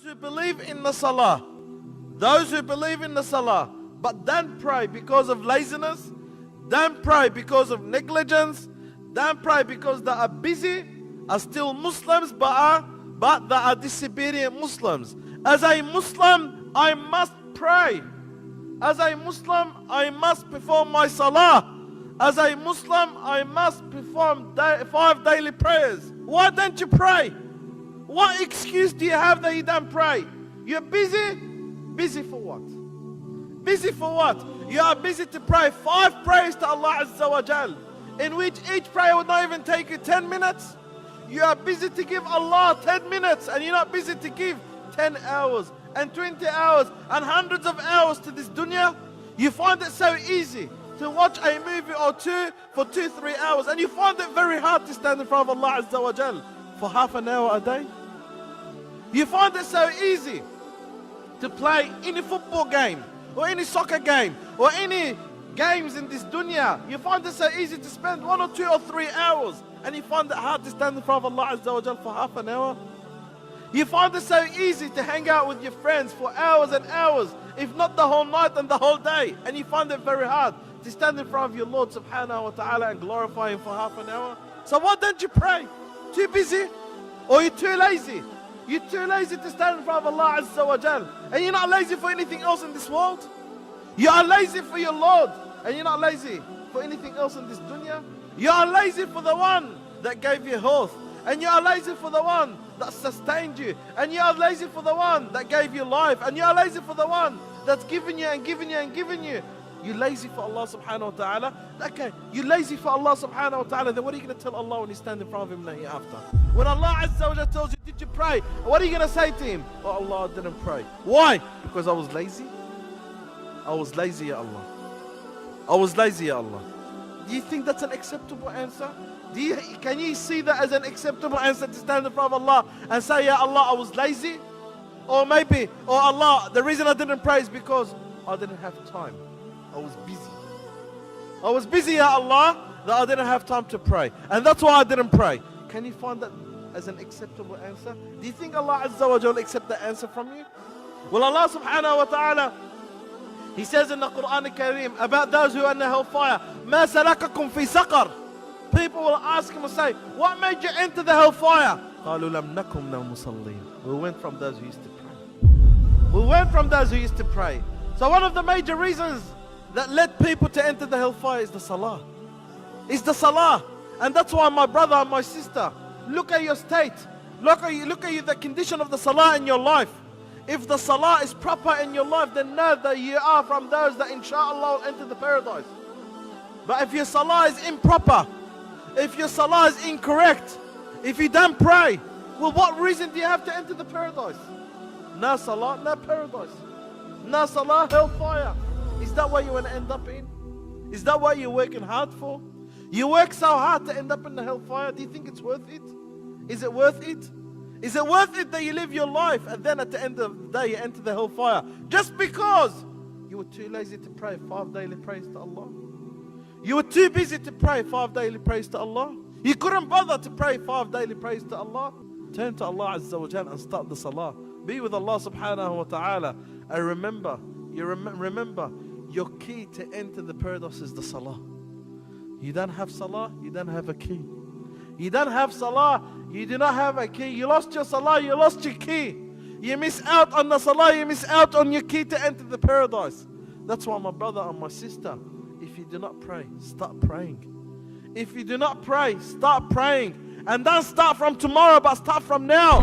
who believe in the salah, but don't pray because of laziness, don't pray because of negligence, don't pray because they are busy, are still Muslims, but they are disobedient Muslims. As a Muslim, I must pray. As a Muslim, I must perform my salah. As a Muslim, I must perform 5 daily prayers. Why don't you pray? What excuse do you have that you don't pray? You're busy? Busy for what? Busy for what? You are busy to pray 5 prayers to Allah Azza wa Jal, in which each prayer would not even take you 10 minutes. You are busy to give Allah 10 minutes, and you're not busy to give 10 hours and 20 hours and hundreds of hours to this dunya. You find it so easy to watch a movie or two for 2-3 hours, and you find it very hard to stand in front of Allah Azza wa Jal for half an hour a day. You find it so easy to play any football game or any soccer game or any games in this dunya. You find it so easy to spend 1 or 2 or 3 hours, and you find it hard to stand in front of Allah Azza wa Jal for half an hour. You find it so easy to hang out with your friends for hours and hours, if not the whole night and the whole day, and you find it very hard to stand in front of your Lord subhanahu wa ta'ala and glorify Him for half an hour. So why don't you pray? Too busy? Or you're too lazy? You're too lazy to stand in front of Allah Azza wa Jal, and you're not lazy for anything else in this world. You are lazy for your Lord, and you're not lazy for anything else in this dunya. You are lazy for the one that gave you health, and you are lazy for the one that sustained you, and you are lazy for the one that gave you life, and you are lazy for the one that's given you and given you and given you. You're lazy for Allah subhanahu wa ta'ala. Okay, you're lazy for Allah subhanahu wa ta'ala, then what are you going to tell Allah when you stand in front of Him hereafter? When Allah Azza wa Jalla tells you, did you pray? What are you going to say to Him? Oh Allah, I didn't pray. Why? Because I was lazy? I was lazy, Ya Allah. I was lazy, Ya Allah. Do you think that's an acceptable answer? Can you see that as an acceptable answer to stand in front of Allah and say, Ya Allah, I was lazy? Or maybe, oh Allah, the reason I didn't pray is because I didn't have time. I was busy. I was busy, Ya Allah, that I didn't have time to pray. And that's why I didn't pray. Can you find that as an acceptable answer? Do you think Allah Azza wa Jalla will accept that answer from you? Well, Allah subhanahu wa ta'ala, He says in the Quran al-Kareem about those who are in the hellfire, مَا سَلَكَكُمْ فِي سَقَرٍ. People will ask Him and say, what made you enter the hellfire? قَالُوا لَمْ نَكُمْ نَا مُصَلِّينَ. We went from those who used to pray. We went from those who used to pray. So one of the major reasons that led people to enter the hellfire is the salah. It's the salah. And that's why, my brother and my sister, look at your state. Look at the condition of the salah in your life. If the salah is proper in your life, then know that you are from those that inshallah will enter the paradise. But if your salah is improper, if your salah is incorrect, if you don't pray, well, what reason do you have to enter the paradise? No salah, no paradise. No salah, hellfire. Is that what you want to end up in? Is that what you're working hard for? You work so hard to end up in the hellfire. Do you think it's worth it? Is it worth it? Is it worth it that you live your life and then at the end of the day you enter the hellfire just because you were too lazy to pray 5 daily prayers to Allah? You were too busy to pray 5 daily prayers to Allah? You couldn't bother to pray 5 daily prayers to Allah? Turn to Allah Azza wa Jalla and start the salah. Be with Allah subhanahu wa ta'ala, and remember, your key to enter the paradise is the salah. You don't have salah, you don't have a key. You don't have salah, you do not have a key. You lost your salah, you lost your key. You miss out on the salah, you miss out on your key to enter the paradise. That's why, my brother and my sister, if you do not pray, start praying. If you do not pray, start praying. And don't start from tomorrow, but start from now.